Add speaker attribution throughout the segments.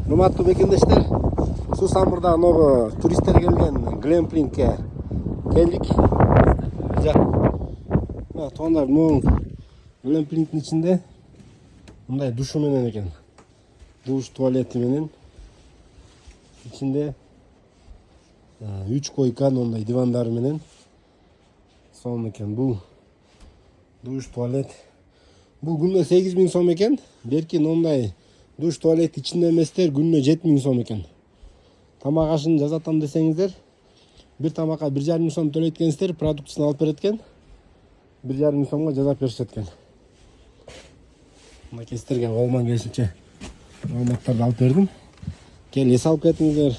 Speaker 1: Урматтуу бекендештер, суу самырда ногу туристтер келген глэмпингке келдик. Тондар могу глэмпингдин ичинде мындай душу менен экен. Душ туалети менен ичинде 3 койка, мындай дивандары менен сонун экен. Бул душ туалет. Бул күнүнө 8000 сом экен. Берки мындай душ туалет ичинде эместер күнүнө 7000 сом экен. Тамак ашын жасатам десеңиздер, бир тамакка 1,5 сом төлөйткенсиздер, продуктысын алып берет экен. 1,5 сомго жасап беришет экен. Мына сиздерге колуман келишинче маалыматтарды алып бердим. Кел эс алып кетиңиздер.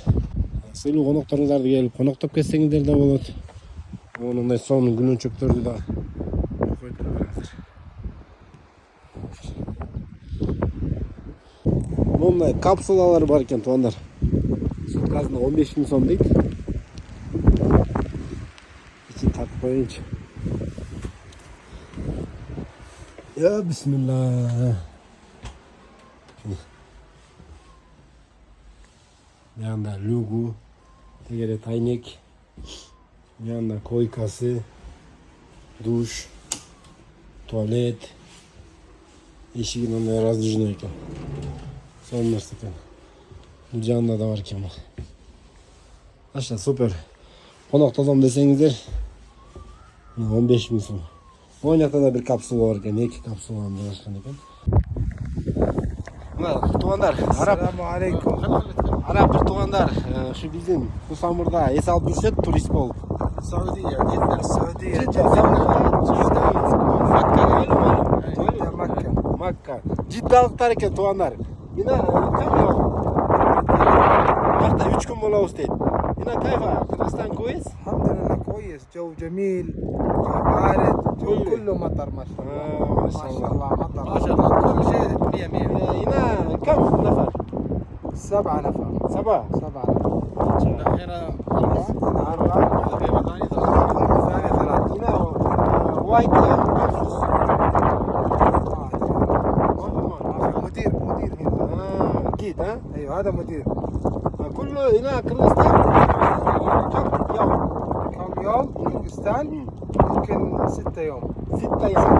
Speaker 1: Сыйлуу конокторуңузарды келип коноктоп кетсеңиздер да болот. Мындай сонун күнөчөктөрдү да койдуп бериңиздер. Мындай капсулалар бар экен, туугандар. Суткасына 15.000 сом дейт. İçin takıp koyunca. Ya bismillah. Yanında lugu, tegere taynek, yanında koykası, duş, tuvalet, eşigin onlara razdırıcına ekan. Sonlar sıkan. Bu canında da var ki ama. Aşağı süper. Konaktazam desеңиздер 15.000 сом. Ойнакта да бир капсула бар экен, 2 капсуланы жайгашкан экен. Мына туугандар, Assalamu алейкум. Араб бир туугандар, ушу биздин Кусамырда эс алып жүрүшөт турист болуп.
Speaker 2: Saudiyya, Jeddah, Saudiyya,
Speaker 1: Makka. Жиддалыктар экен туугандар. Мына Макта 3 күн болобуз дейт. هنا كيف؟ قرقستان كويس؟
Speaker 2: الحمد لله كويس، جو جميل، جو بارد، جو كله مطر ما شاء الله.
Speaker 1: ما شاء الله
Speaker 2: مطر
Speaker 3: ما شاء الله كل شيء 100.
Speaker 1: هنا كم نفر؟
Speaker 2: 7 نفر.
Speaker 1: 7
Speaker 2: 7 نفر.
Speaker 3: هنا
Speaker 2: 4
Speaker 3: في ثاني
Speaker 2: ثاني 3.
Speaker 1: هنا وايد
Speaker 2: مدير هنا.
Speaker 1: أكيد ها؟
Speaker 2: ايوه هذا مدير.
Speaker 1: كله هنا قرقستان
Speaker 2: كم يوم كردستان؟ يمكن 6 يوم.
Speaker 1: 6 يوم.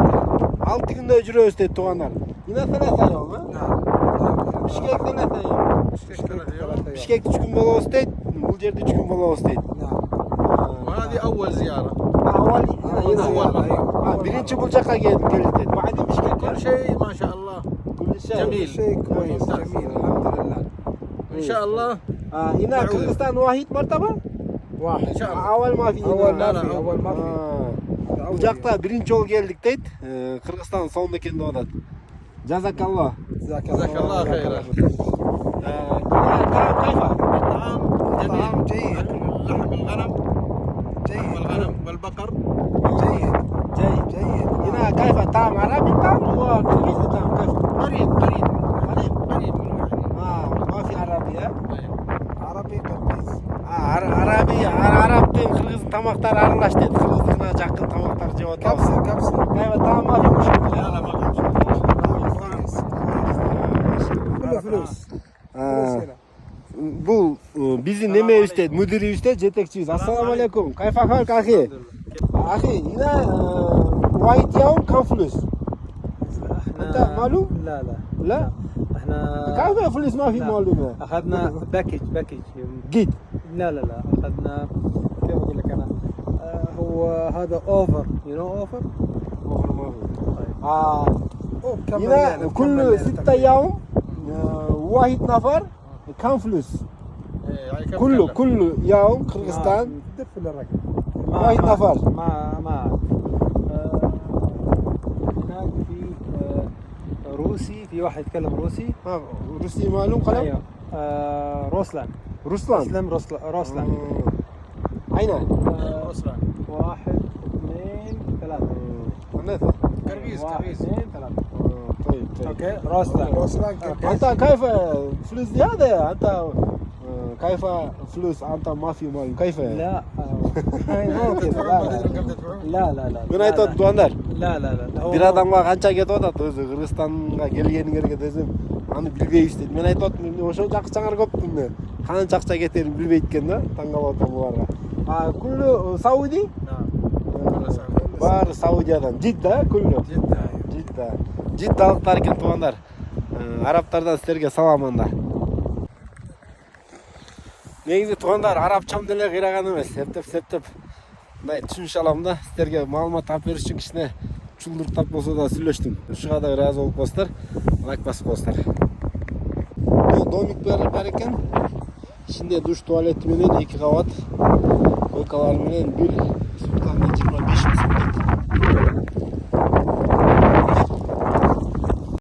Speaker 1: 6 günde жүрөбүз дейт туугандар. Hina 3 يوم ها?
Speaker 2: نعم.
Speaker 1: Бишкек 3 يوم.
Speaker 2: بشكل
Speaker 1: Бишкек 3 gün болобуз дейт. Бул жерде 3 gün болобуз дейт.
Speaker 2: نعم.
Speaker 3: وهذه أول زيارة.
Speaker 1: Birinchi bul жакка келдик дейт. Баadi Бишкек.
Speaker 3: كل شيء ما شاء الله
Speaker 1: كل شيء
Speaker 3: جميل.
Speaker 2: شيء كويس جميل الحمد لله.
Speaker 3: إن شاء الله.
Speaker 1: هنا قرقستان واحد مرتبة؟
Speaker 2: واحد.
Speaker 3: إن شاء الله.
Speaker 1: أول ما في
Speaker 2: أول
Speaker 1: هنا.
Speaker 2: ما في أول ما في.
Speaker 1: Бул жакта биринчи жолу келдик дейт. Кыргызстан сонун экен деп атат. Жазакалла.
Speaker 2: جزاك
Speaker 3: جزاك الله خيرا.
Speaker 1: كيف؟
Speaker 3: الطعام
Speaker 2: طعام
Speaker 3: جميل.
Speaker 2: جيد.
Speaker 3: لحم الغنم
Speaker 2: جيد.
Speaker 3: والغنم والبقر
Speaker 2: جيد.
Speaker 1: جيد. هنا كيف طعام عربي طعام وكرغيزي طعام كيف؟
Speaker 3: قريب
Speaker 1: قريب.
Speaker 3: قريب منه يعني.
Speaker 1: ما في عربي ها؟
Speaker 2: عربي قرقيز.
Speaker 1: Arap пен кыргыз тамактары аралаш дейт. Кыргыздыкына жакын тамактар жеп атабыз.
Speaker 2: كبسة.
Speaker 1: Кайфа таам ما في مشكلة.
Speaker 3: لا لا ما في مشكلة.
Speaker 2: كويس. كله فلوس. فلوس هنا.
Speaker 1: Бул биздин немебиз дейт, мудирибиз дейт, жетекчибиз. Ассаламу алейкум. Кайфа халк ахи? Ахи, هنا وايد يوم كم فلوس؟ انت معلوم؟
Speaker 4: لا
Speaker 1: لا؟
Speaker 4: احنا
Speaker 1: كيف فلوس ما في
Speaker 4: لا.
Speaker 1: معلومة؟
Speaker 4: اخذنا باكج
Speaker 1: جيد.
Speaker 4: لا اخذنا كيف اقول لك انا هو هذا اوفر اوفر
Speaker 2: كم
Speaker 1: هنا
Speaker 2: مليان؟
Speaker 1: كل 6 يوم واحد نفر كم فلوس؟
Speaker 3: يعني كم
Speaker 1: كله
Speaker 3: كلف؟
Speaker 1: كل يوم قرغستان
Speaker 2: دف الرقم.
Speaker 1: واحد نفر.
Speaker 4: ما هناك في روسي، في واحد يتكلم روسي.
Speaker 1: روسي معلوم قلم؟
Speaker 4: ايوه روسلان
Speaker 1: روسلان.
Speaker 4: روسلان.
Speaker 1: أين؟
Speaker 3: روسلان.
Speaker 4: 1 2 3
Speaker 1: ثلاثة.
Speaker 3: كرغيز
Speaker 4: 1
Speaker 3: كرغيز.
Speaker 4: 2 3
Speaker 1: طيب
Speaker 4: اوكي روسلان.
Speaker 2: روسلان
Speaker 1: أنت كيف فلوس زيادة؟ أنت كيف فلوس؟ أنت ما في مال كيف؟
Speaker 4: لا
Speaker 1: ممكن
Speaker 4: لا
Speaker 1: Мен айтып дуандар.
Speaker 4: لا
Speaker 1: Бир адамга канча кетип атат өзү Кыргызстанга келгениңерге десем, аны билбейбиз дейт. Мен айтып атам, ошо акчаңар көп мен. Канча акча кетерин билбейт экен да, таң калып атам буларга. Күллү Сауди?
Speaker 3: نعم كله سعودي
Speaker 1: Баары Саудиядан. Жидда, күллү.
Speaker 3: جدة
Speaker 1: Жиддалыктар экен туугандар. Арабтардан силерге салам анда. Негизи туугандар, арабчам деле кыйраган эмес. Септеп мындай түшүнүш алам да. Силерге маалымат алып бериш үчүн кичине чулдуктап болсо да сүйлөштүм. Ушуга да ыраазы болуп коесуздар. Лайк басып коесуздар. Бул домик бар экен. Ичинде душ туалети менен 2 кабат койкалар менен бир суткада 25